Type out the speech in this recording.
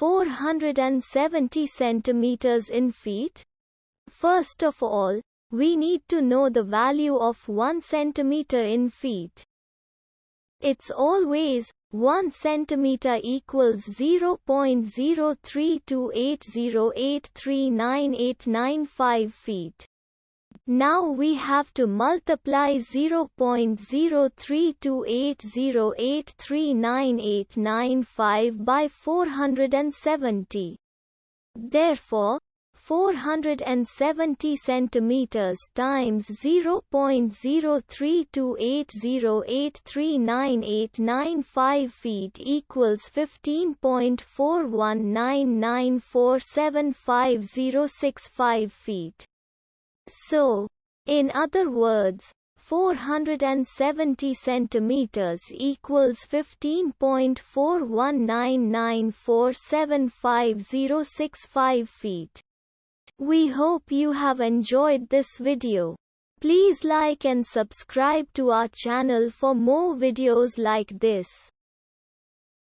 470 centimeters in feet? First of all, we need to know the value of 1 centimeter in feet. It's always 1 centimeter equals 0.03280839895 feet. Now we have to multiply 0.03280839895 by 470. Therefore, 470 centimeters times 0.03280839895 feet equals 15.419947565 feet. So, in other words, 470 centimeters equals 15.419947565 feet. We hope you have enjoyed this video. Please like and subscribe to our channel for more videos like this.